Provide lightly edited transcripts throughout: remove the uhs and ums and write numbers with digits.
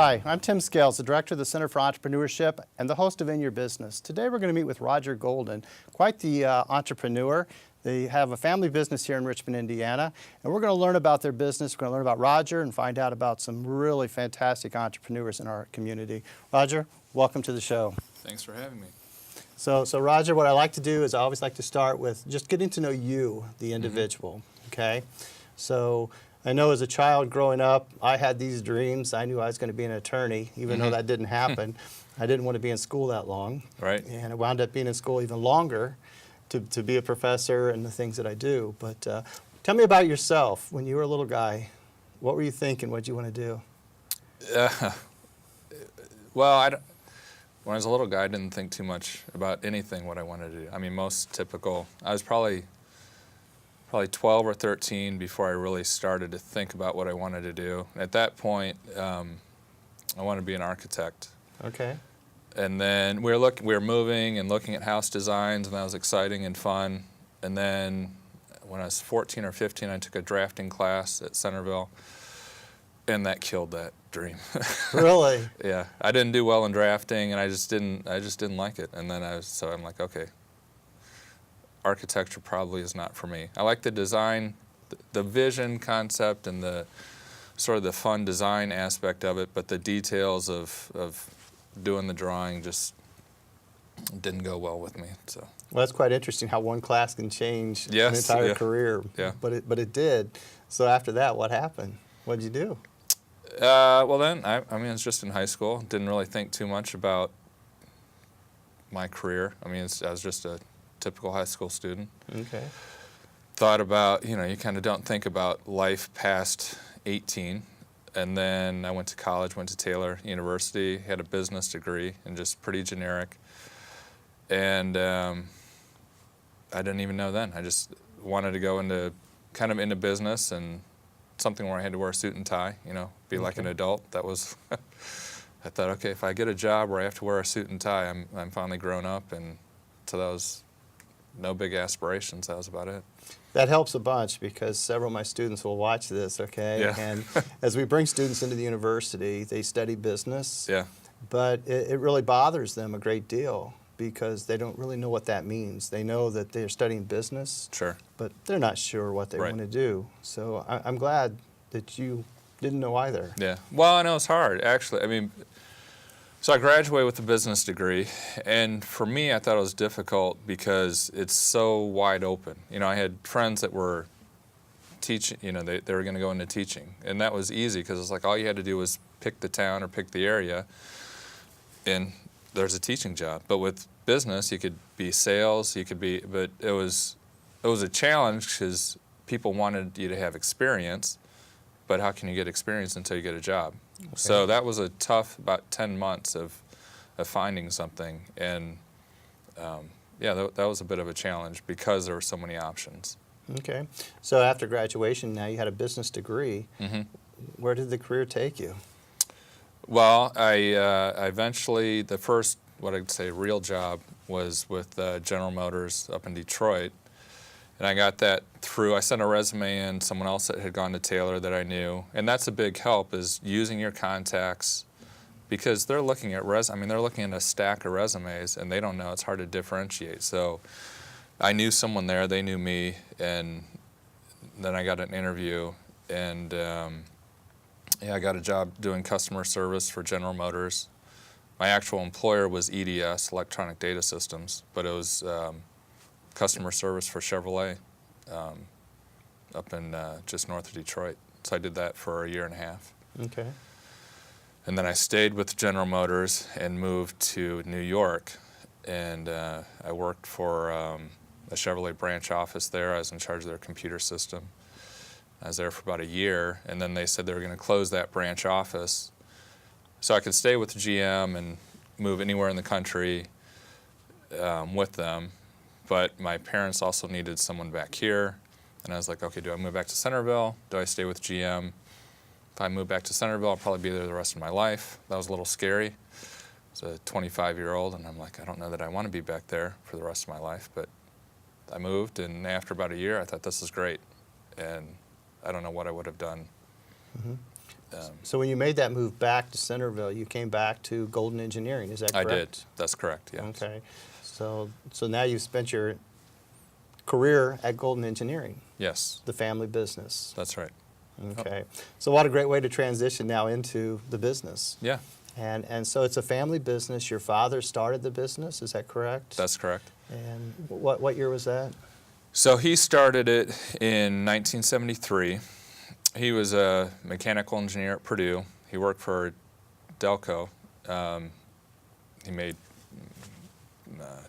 Hi, I'm Tim Scales, the Director of the Center for Entrepreneurship and the host of In Your Business. Today we're going to meet with Roger Golden, quite the entrepreneur. They have a family business here in Richmond, Indiana, and we're going to learn about their business. We're going to learn about Roger and find out about some really fantastic entrepreneurs in our community. Roger, welcome to the show. Thanks for having me. So Roger, what I like to do is I always like to start with just getting to know you, the individual, okay? So I know as a child growing up, I had these dreams. I knew I was going to be an attorney, even though that didn't happen. I didn't want to be in school that long. Right. And I wound up being in school even longer to be a professor and the things that I do. But tell me about yourself. When you were a little guy, what were you thinking? What did you want to do? Well, when I was a little guy, I didn't think too much about anything what I wanted to do. I mean, most typical. I was probably 12 or 13 before I really started to think about what I wanted to do. At that point, I wanted to be an architect. Okay. And then we were moving and looking at house designs, and that was exciting and fun. And then when I was 14 or 15, I took a drafting class at Centerville, and that killed that dream. Really? Yeah, I didn't do well in drafting, and I just didn't like it. And then I'm like, okay, architecture probably is not for me. I like the design, the vision concept, and the sort of the fun design aspect of it, but the details of doing the drawing just didn't go well with me. So. Well, that's quite interesting how one class can change an entire career. Yeah. But it did. So after that, what happened? What did you do? Well, then, I mean, I was just in high school. Didn't really think too much about my career. I mean, I was just a typical high school student. Okay. Thought about, you kind of don't think about life past 18. And then I went to college, went to Taylor University, had a business degree, and just pretty generic. And I didn't even know then. I just wanted to go into business and something where I had to wear a suit and tie, be like an adult. That was, I thought, okay, if I get a job where I have to wear a suit and tie, I'm finally grown up. And so that was no big aspirations. That was about it. That helps a bunch because several of my students will watch this, okay? Yeah. And as we bring students into the university, they study business. Yeah. But it really bothers them a great deal because they don't really know what that means. They know that they're studying business, Sure. but they're not sure what they want to do. So I'm glad that you didn't know either. Yeah. Well, I know it's hard, actually. I mean, so I graduated with a business degree, and for me, I thought it was difficult because it's so wide open. I had friends that were teaching, they were going to go into teaching, and that was easy because it's like all you had to do was pick the town or pick the area, and there's a teaching job. But with business, you could be sales, but it was a challenge because people wanted you to have experience, but how can you get experience until you get a job? Okay. So that was a tough about 10 months of finding something, and that was a bit of a challenge because there were so many options. Okay. So after graduation, now you had a business degree. Mm-hmm. Where did the career take you? Well, I eventually, the first, what I'd say, real job was with General Motors up in Detroit. And I got that through, I sent a resume in, someone else that had gone to Taylor that I knew. And that's a big help, is using your contacts, because they're looking at they're looking at a stack of resumes, and they don't know. It's hard to differentiate. So I knew someone there, they knew me, and then I got an interview, and I got a job doing customer service for General Motors. My actual employer was EDS, Electronic Data Systems, but it was customer service for Chevrolet up in just north of Detroit. So I did that for a year and a half. Okay. And then I stayed with General Motors and moved to New York, and I worked for a Chevrolet branch office there. I was in charge of their computer system. I was there for about a year, and then they said they were going to close that branch office. So I could stay with GM and move anywhere in the country with them. But my parents also needed someone back here, and I was like, okay, do I move back to Centerville? Do I stay with GM? If I move back to Centerville, I'll probably be there the rest of my life. That was a little scary. I was a 25-year-old, and I'm like, I don't know that I want to be back there for the rest of my life. But I moved, and after about a year, I thought, this is great. And I don't know what I would have done. Mm-hmm. So when you made that move back to Centerville, you came back to Golden Engineering, is that I correct? did. That's correct, yes. Okay. So now you've spent your career at Golden Engineering, Yes, the family business. that's right. Okay. So what a great way to transition now into the business. Yeah, And so it's a family business. Your father started the business, is that correct? that's correct. And what year was that? So he started it in 1973. He was a mechanical engineer at Purdue. He worked for Delco. He made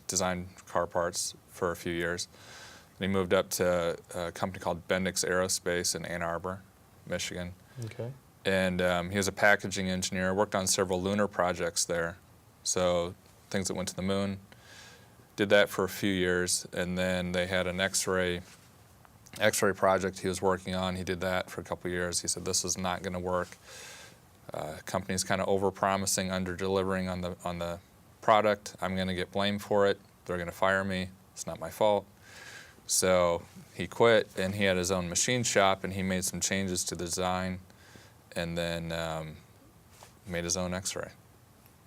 designed car parts for a few years. And he moved up to a company called Bendix Aerospace in Ann Arbor, Michigan. Okay. And he was a packaging engineer, worked on several lunar projects there. So things that went to the moon. Did that for a few years, and then they had an X-ray project he was working on. He did that for a couple of years. He said, this is not going to work. Company's kind of over-promising, under-delivering on the product. I'm going to get blamed for it. They're going to fire me. It's not my fault. So he quit, and he had his own machine shop, and he made some changes to the design, and then made his own X-ray.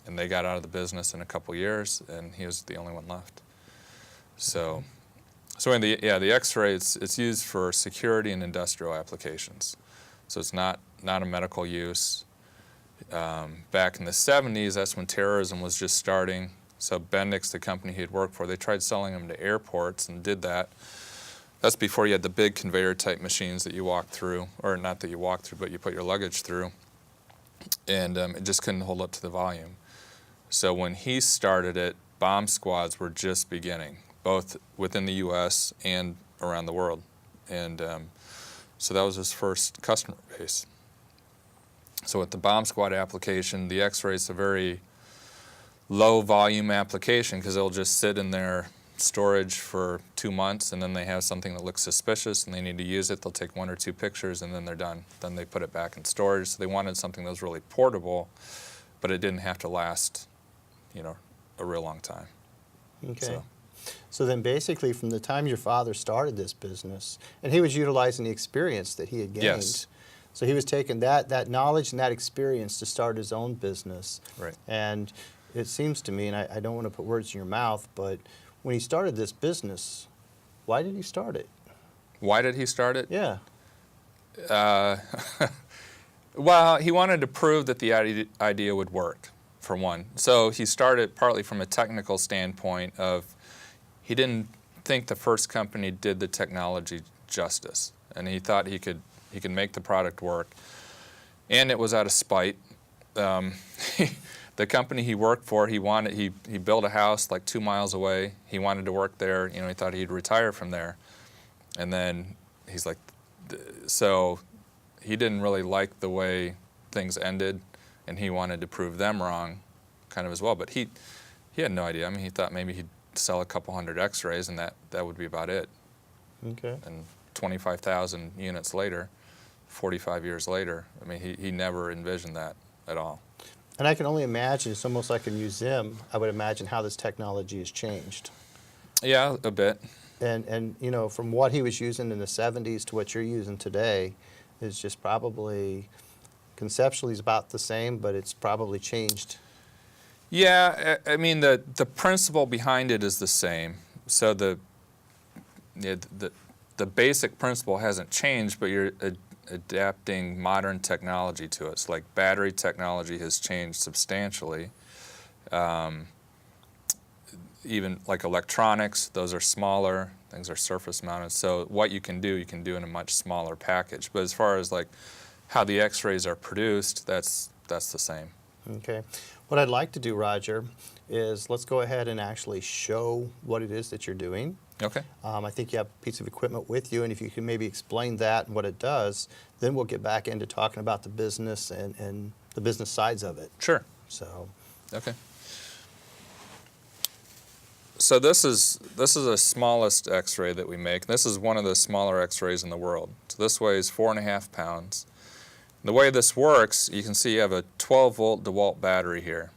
And they got out of the business in a couple years, and he was the only one left. So in the X-ray, it's used for security and industrial applications. So it's not a medical use. Back in the 70s, that's when terrorism was just starting. So Bendix, the company he had worked for, they tried selling them to airports and did that. That's before you had the big conveyor type machines that you walk through, or not that you walk through, but you put your luggage through. And it just couldn't hold up to the volume. So when he started it, bomb squads were just beginning, both within the U.S. and around the world. And so that was his first customer base. So with the bomb squad application, the X-ray is a very low volume application because it'll just sit in their storage for 2 months, and then they have something that looks suspicious and they need to use it. They'll take 1 or 2 pictures and then they're done. Then they put it back in storage. So they wanted something that was really portable, but it didn't have to last, a real long time. Okay. So then basically from the time your father started this business, and he was utilizing the experience that he had gained. Yes. So he was taking that knowledge and that experience to start his own business. Right. And it seems to me, and I don't want to put words in your mouth, but when he started this business, why did he start it? Why did he start it? Yeah. Well, he wanted to prove that the idea would work, for one. So he started partly from a technical standpoint of he didn't think the first company did the technology justice, and he thought he could make the product work. And it was out of spite. The company he worked for, he built a house like 2 miles away. He wanted to work there. He thought he'd retire from there. And then he's like, so he didn't really like the way things ended, and he wanted to prove them wrong kind of as well. But he had no idea. I mean, he thought maybe he'd sell a couple hundred X-rays and that would be about it. Okay. And 25,000 units later, 45 years later, I mean, he never envisioned that at all. And I can only imagine, it's almost like a museum, I would imagine how this technology has changed. Yeah, a bit. And from what he was using in the 70s to what you're using today is just probably, conceptually is about the same, but it's probably changed. Yeah, I mean, the principle behind it is the same. So the basic principle hasn't changed, but you're adapting modern technology to it. So like battery technology has changed substantially. Even like electronics, those are smaller, things are surface mounted. So what you can do in a much smaller package. But as far as like how the X-rays are produced, that's the same. Okay. What I'd like to do, Roger, is let's go ahead and actually show what it is that you're doing. Okay. I think you have a piece of equipment with you, and if you can maybe explain that and what it does, then we'll get back into talking about the business and the business sides of it. Sure. So. Okay. So this is the smallest X-ray that we make. This is one of the smaller X-rays in the world. So this weighs 4.5 pounds. The way this works, you can see you have a 12-volt DeWalt battery here.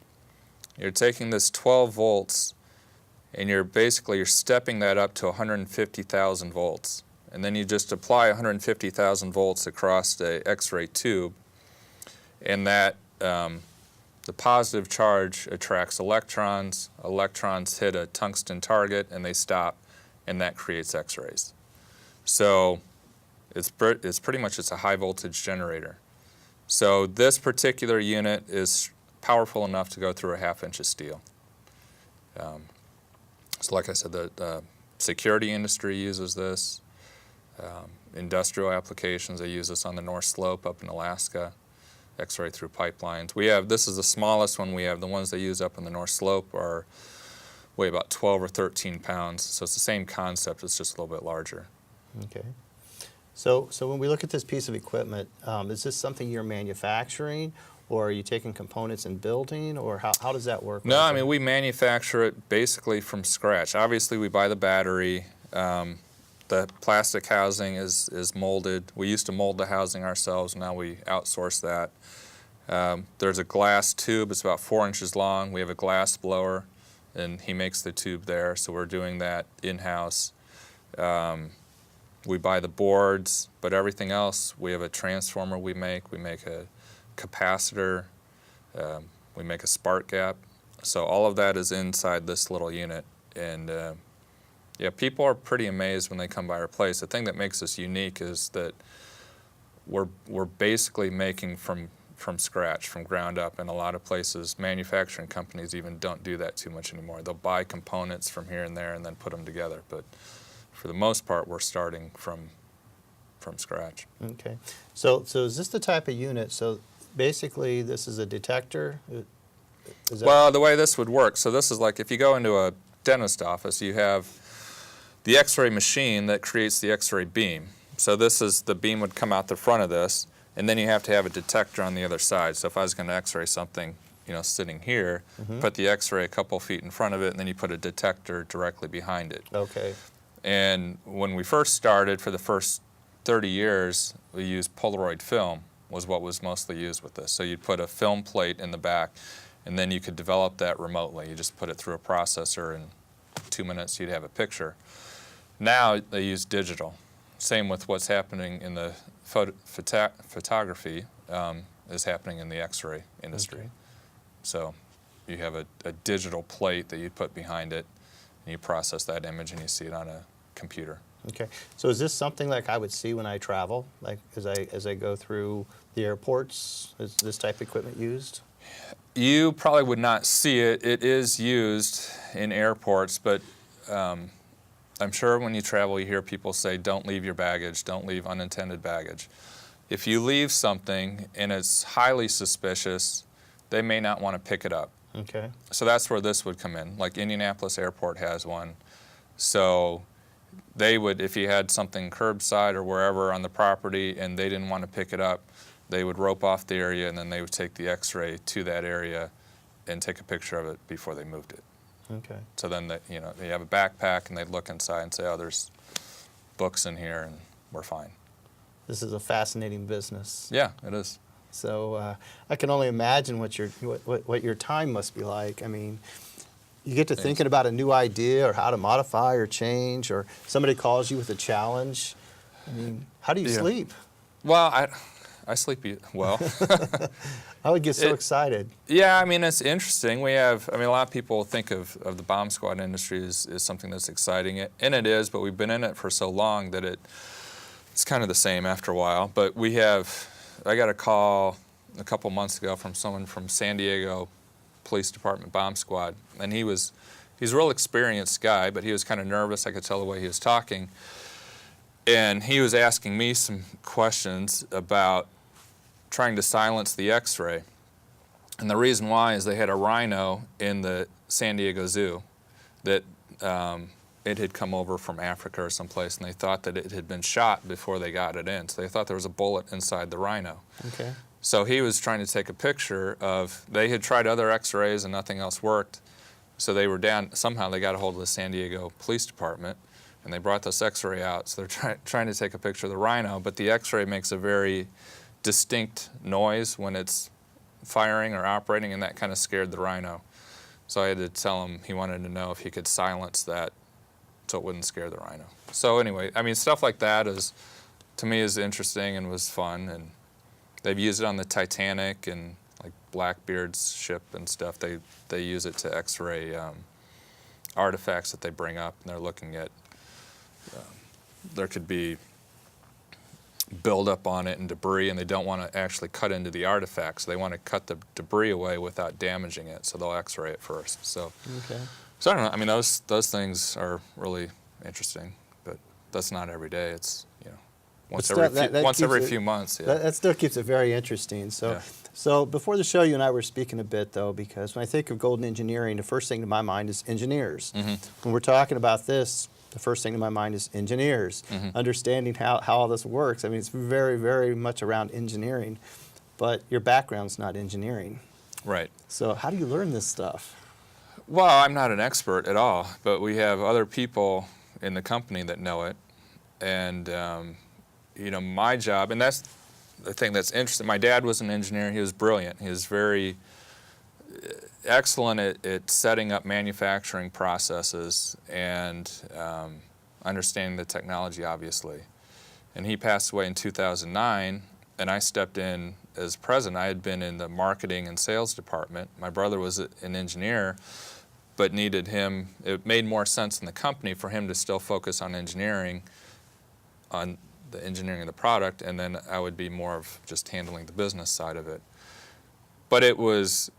You're taking this 12 volts and you're stepping that up to 150,000 volts. And then you just apply 150,000 volts across the X-ray tube. and that the positive charge attracts electrons. Electrons hit a tungsten target and they stop, and that creates X-rays. So it's pretty much a high voltage generator. So this particular unit is powerful enough to go through a 1/2 inch of steel. So like I said, the security industry uses this. Industrial applications, they use this on the North Slope up in Alaska. X-ray through pipelines. This is the smallest one we have. The ones they use up on the North Slope weigh about 12 or 13 pounds. So it's the same concept, it's just a little bit larger. Okay. So when we look at this piece of equipment, is this something you're manufacturing, or are you taking components and building, or how does that work? No, I mean, we manufacture it basically from scratch. Obviously, we buy the battery. The plastic housing is molded. We used to mold the housing ourselves. Now we outsource that. There's a glass tube. It's about 4 inches long. We have a glass blower, and he makes the tube there, so we're doing that in-house. We buy the boards, but everything else, we have a transformer we make. We make a capacitor. We make a spark gap. So all of that is inside this little unit. And yeah, people are pretty amazed when they come by our place. The thing that makes us unique is that we're basically making from scratch, from ground up. And a lot of places, manufacturing companies even don't do that too much anymore. They'll buy components from here and there and then put them together. But for the most part, we're starting from scratch. Okay. So is this the type of unit? So basically, this is a detector? Well, the way this would work, so this is like if you go into a dentist office, you have the X-ray machine that creates the X-ray beam. So the beam would come out the front of this, and then you have to have a detector on the other side. So if I was going to X-ray something, sitting here, put the X-ray a couple feet in front of it, and then you put a detector directly behind it. Okay. And when we first started, for the first 30 years, we used Polaroid film, was what was mostly used with this. So you'd put a film plate in the back, and then you could develop that remotely. You just put it through a processor, and 2 minutes you'd have a picture. Now they use digital. Same with what's happening in the photography is happening in the X-ray industry. Okay. So you have a digital plate that you put behind it, and you process that image, and you see it on a computer. Okay. So is this something like I would see when I travel, like as I go through the airports? Is this type of equipment used? You probably would not see it. It is used in airports, but I'm sure when you travel you hear people say, don't leave your baggage, don't leave unintended baggage. If you leave something and it's highly suspicious, they may not want to pick it up. Okay. So that's where this would come in. Like Indianapolis Airport has one. So they would, if you had something curbside or wherever on the property and they didn't want to pick it up, they would rope off the area, and then they would take the X-ray to that area and take a picture of it before they moved it. Okay. So then they have a backpack, and they'd look inside and say, oh, there's books in here, and we're fine. This is a fascinating business. Yeah, it is. So I can only imagine what your time must be like. I mean, you get to thinking about a new idea or how to modify or change, or somebody calls you with a challenge. I mean, how do you sleep? Well, I sleep well. I would get so excited. Yeah, I mean, it's interesting. A lot of people think of the bomb squad industry as something that's exciting, and it is, but we've been in it for so long that it's kind of the same after a while. But I got a call a couple months ago from someone from San Diego Police Department bomb squad, and he's a real experienced guy, but he was kind of nervous. I could tell the way he was talking. And he was asking me some questions about trying to silence the X-ray. And the reason why is they had a rhino in the San Diego Zoo that it had come over from Africa or someplace, and they thought that it had been shot before they got it in. So they thought there was a bullet inside the rhino. Okay. So he was trying to take a picture they had tried other X-rays and nothing else worked. So they were down, somehow they got a hold of the San Diego Police Department, and they brought this X-ray out. So they're trying to take a picture of the rhino, but the X-ray makes a very distinct noise when it's firing or operating, and that kind of scared the rhino. So I had to tell him he wanted to know if he could silence that so it wouldn't scare the rhino. So anyway, I mean, stuff like that to me is interesting and was fun. And They've used it on the Titanic and like Blackbeard's ship and stuff. They use it to X-ray artifacts that they bring up, and they're looking at. There could be buildup on it and debris, and they don't want to actually cut into the artifacts. So they want to cut the debris away without damaging it, so they'll X-ray it first. So, Okay. so I don't know. I mean, those things are really interesting, but that's not every day. It's once every few months. Yeah. That still keeps it very interesting. So, Yeah. so before the show, you and I were speaking a bit though, because when I think of Golden Engineering, the first thing to my mind is engineers. When we're talking about this, the first thing to my mind is engineers, understanding how all this works. I mean, it's very, very much around engineering, but your background's not engineering. Right. So how do you learn this stuff? Well, I'm not an expert at all, but we have other people in the company that know it. And, my job, and that's the thing that's interesting. My dad was an engineer. He was brilliant. He was very excellent at setting up manufacturing processes and understanding the technology, obviously. And he passed away in 2009, and I stepped in as president. I had been in the marketing and sales department. My brother was an engineer, but needed him. It made more sense in the company for him to still focus on engineering, on the engineering of the product, and then I would be more of just handling the business side of it. But it was,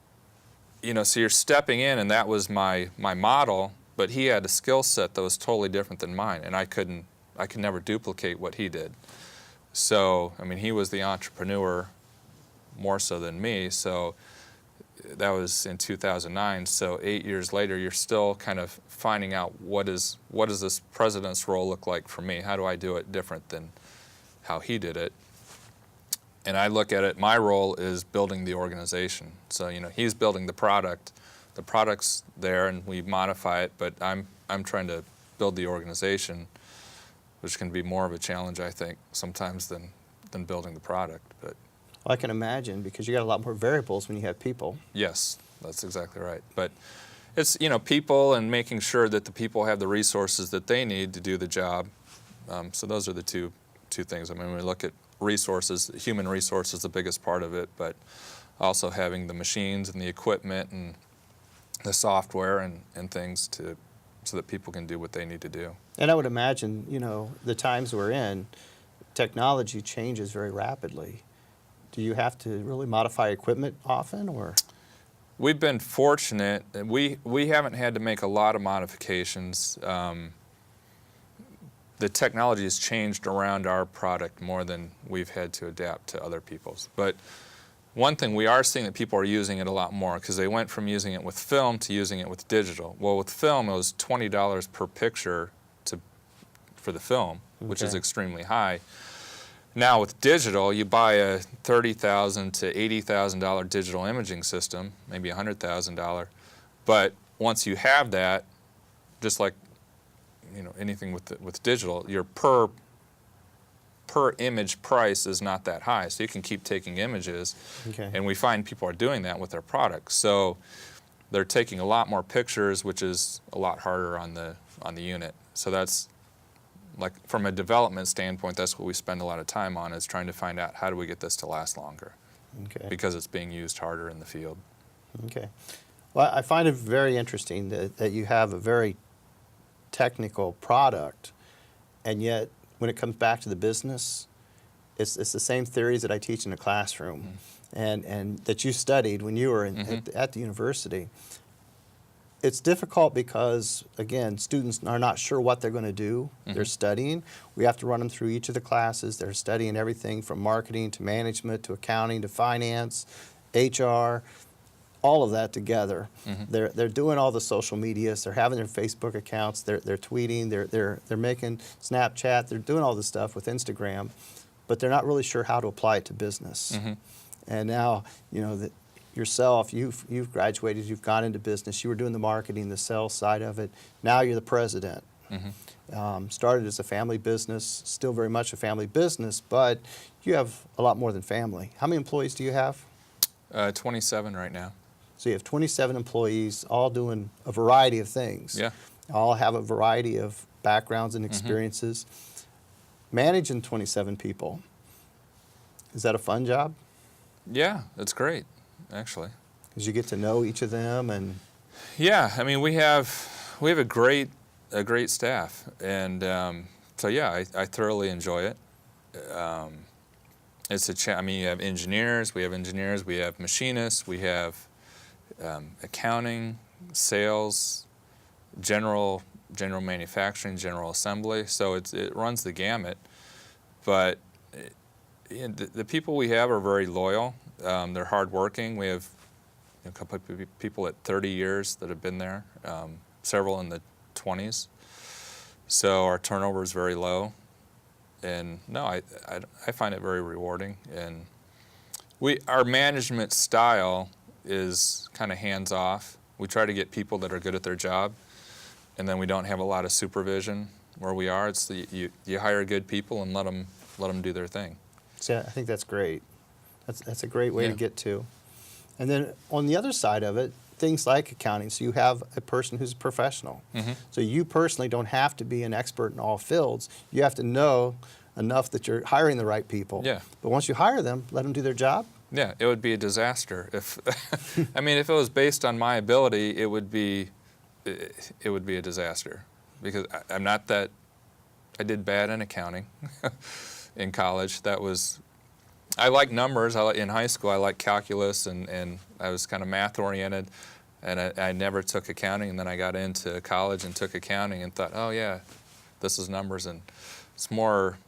so you're stepping in, and that was my model, but he had a skill set that was totally different than mine, and I could never duplicate what he did. So, I mean, he was the entrepreneur more so than me, so that was in 2009. So 8 years later, you're still kind of finding out what does this president's role look like for me? How do I do it different than how he did it? And I look at it, my role is building the organization. So, he's building the product. The product's there, and we modify it, but I'm trying to build the organization, which can be more of a challenge, I think, sometimes than building the product. But Well, I can imagine, because you got a lot more variables when you have people. yes, that's exactly right. But it's, people and making sure that the people have the resources that they need to do the job. So those are the two things. I mean, when we look at resources, human resources is the biggest part of it, but also having the machines and the equipment and the software and things so that people can do what they need to do. And I would imagine, the times we're in, technology changes very rapidly. Do you have to really modify equipment often, or? We've been fortunate. We haven't had to make a lot of modifications. The technology has changed around our product more than we've had to adapt to other people's. But one thing we are seeing that people are using it a lot more, because they went from using it with film to using it with digital. Well, with film, it was $20 per picture for the film, which is extremely high. Now with digital, you buy a $30,000 to $80,000 digital imaging system, maybe $100,000. But once you have that, just like anything with digital, your per image price is not that high, so you can keep taking images. And we find people are doing that with their products. So they're taking a lot more pictures, which is a lot harder on the unit. So that's, like, from a development standpoint, that's what we spend a lot of time on, is trying to find out how do we get this to last longer, because it's being used harder in the field. Well, I find it very interesting that you have a very technical product, and yet when it comes back to the business, it's the same theories that I teach in the classroom and that you studied when you were at the university. It's difficult because, again, students are not sure what they're going to do. They're studying. We have to run them through each of the classes. They're studying everything from marketing to management to accounting to finance, HR, all of that together. They're doing all the social medias. They're having their Facebook accounts. They're tweeting. They're making Snapchat. They're doing all this stuff with Instagram, but they're not really sure how to apply it to business. And now, yourself, you've graduated, you've gone into business, you were doing the marketing, the sales side of it. Now you're the president. Started as a family business, still very much a family business, but you have a lot more than family. How many employees do you have? 27 right now. So you have 27 employees, all doing a variety of things. All have a variety of backgrounds and experiences. Managing 27 people, is that a fun job? Yeah, it's great, actually. Because you get to know each of them and... Yeah, I mean, we have a great staff, and so yeah, I thoroughly enjoy it. It's I mean, you have engineers, we have machinists, we have accounting, sales, general manufacturing, general assembly. So it runs the gamut. But the people we have are very loyal. They're hardworking. We have a couple of people at 30 years that have been there, several in the 20s. So our turnover is very low. And no, I find it very rewarding. And our management style is kind of hands-off. We try to get people that are good at their job, and then we don't have a lot of supervision where we are. It's you hire good people and let them do their thing. So I think that's great. That's a great way to get to. And then on the other side of it, things like accounting. So you have a person who's a professional. Mm-hmm. So you personally don't have to be an expert in all fields. You have to know enough that you're hiring the right people. Yeah. But once you hire them, let them do their job. Yeah, it would be a disaster if I mean, if it was based on my ability, it would be a disaster, because I'm not that. I did bad in accounting in college. I like numbers. In high school, I liked calculus, and I was kind of math oriented, and I never took accounting. And then I got into college and took accounting and thought, oh yeah, this is numbers, and it's more.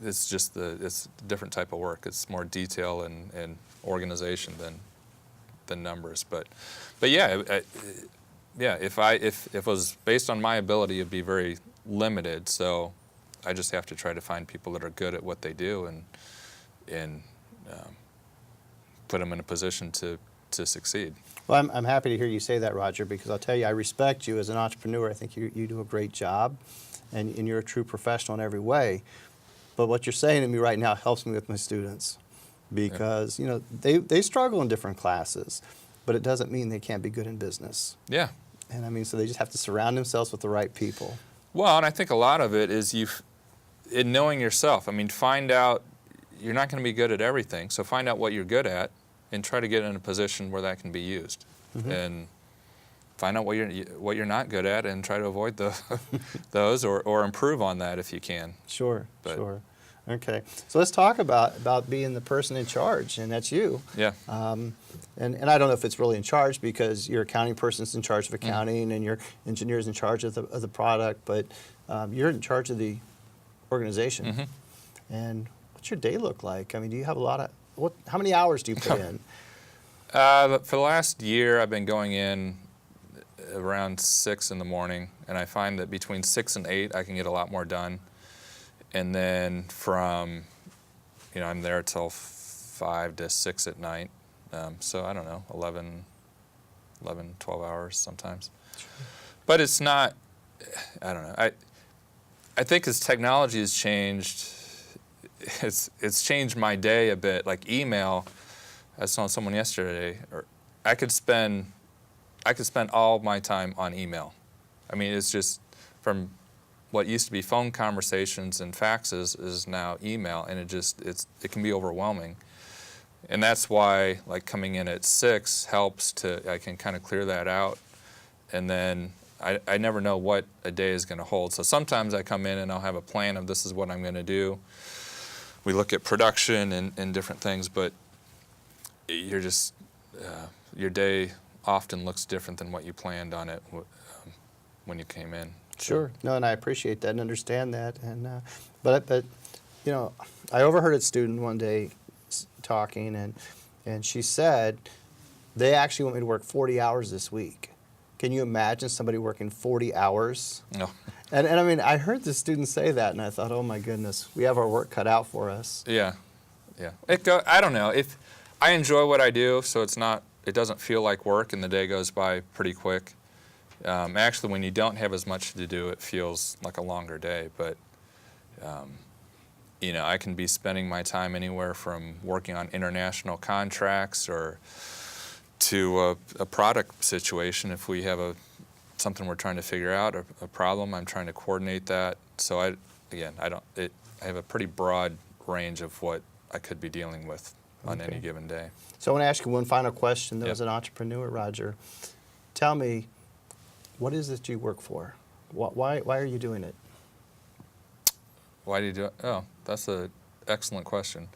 It's a different type of work. It's more detail and organization than numbers. But yeah, if it was based on my ability, it'd be very limited. So I just have to try to find people that are good at what they do and put them in a position to succeed. Well, I'm happy to hear you say that, Roger, because I'll tell you, I respect you as an entrepreneur. I think you do a great job, and you're a true professional in every way. But what you're saying to me right now helps me with my students, because you know they struggle in different classes, but it doesn't mean they can't be good in business. Yeah. And I mean, so they just have to surround themselves with the right people. Well, and I think a lot of it is in knowing yourself. I mean, find out you're not going to be good at everything, so find out what you're good at and try to get in a position where that can be used. Mm-hmm. And find out what you're not good at and try to avoid those or improve on that if you can. Sure. Okay, so let's talk about being the person in charge, and that's you. Yeah. And I don't know if it's really in charge, because your accounting person's in charge of accounting, and your engineer's in charge of the product, but you're in charge of the organization. Mm-hmm. And what's your day look like? I mean, do you have a lot of how many hours do you put in? For the last year, I've been going in around 6 in the morning, and I find that between 6 and 8, I can get a lot more done. And then from, I'm there till 5 to 6 at night. So I don't know, 11, 12 hours sometimes. Sure. But it's not, I don't know. I think as technology has changed, it's changed my day a bit. Like email, I saw someone yesterday, or I could spend all my time on email. I mean, it's just from what used to be phone conversations and faxes is now email, and it can be overwhelming. And that's why, like, coming in at 6 helps I can kind of clear that out. And then I never know what a day is going to hold. So sometimes I come in and I'll have a plan of this is what I'm going to do. We look at production and different things, but you're just, your day often looks different than what you planned on it when you came in. Sure. No, and I appreciate that and understand that. And but I overheard a student one day talking, and she said they actually want me to work 40 hours this week. Can you imagine somebody working 40 hours? No. And I mean, I heard the student say that, and I thought, oh my goodness, we have our work cut out for us. Yeah. I don't know. If I enjoy what I do, so it doesn't feel like work, and the day goes by pretty quick. Actually, when you don't have as much to do, it feels like a longer day. But, I can be spending my time anywhere from working on international contracts or to a product situation. If we have something we're trying to figure out, a problem, I'm trying to coordinate that. So I have a pretty broad range of what I could be dealing with on any given day. So I want to ask you one final question. There Yep. was an entrepreneur, Roger. Tell me, what is it you work for? Why are you doing it? Why do you do it? Oh, that's an excellent question.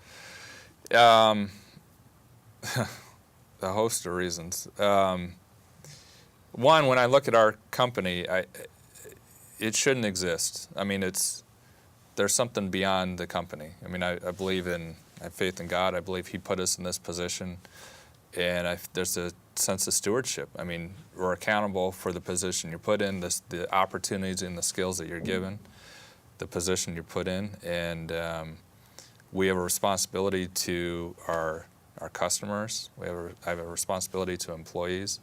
A host of reasons. One, when I look at our company, it shouldn't exist. I mean, there's something beyond the company. I mean, I believe I have faith in God. I believe He put us in this position, and there's a sense of stewardship. I mean, we're accountable for the position you're put in, the opportunities and the skills that you're given, the position you're put in, and we have a responsibility to our customers. I have a responsibility to employees.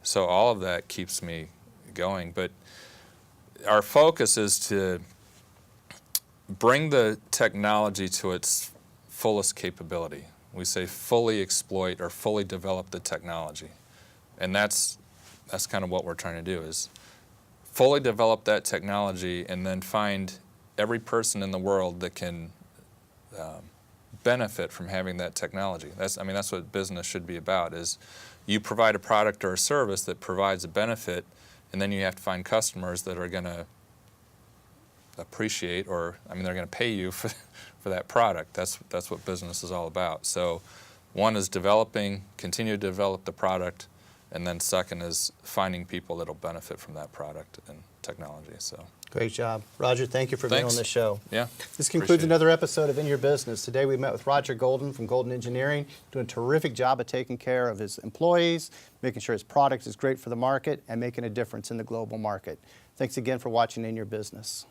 So all of that keeps me going. But our focus is to bring the technology to its fullest capability. We say fully exploit or fully develop the technology. And that's kind of what we're trying to do, is fully develop that technology and then find every person in the world that can benefit from having that technology. That's what business should be about, is you provide a product or a service that provides a benefit, and then you have to find customers that are going to appreciate, or they're going to pay you for that product. That's what business is all about. So one is continue to develop the product, and then second is finding people that will benefit from that product and technology. So. Great job. Roger, thank you for being on the show. Yeah. This concludes another episode of In Your Business. Today we met with Roger Golden from Golden Engineering, doing a terrific job of taking care of his employees, making sure his product is great for the market, and making a difference in the global market. Thanks again for watching In Your Business.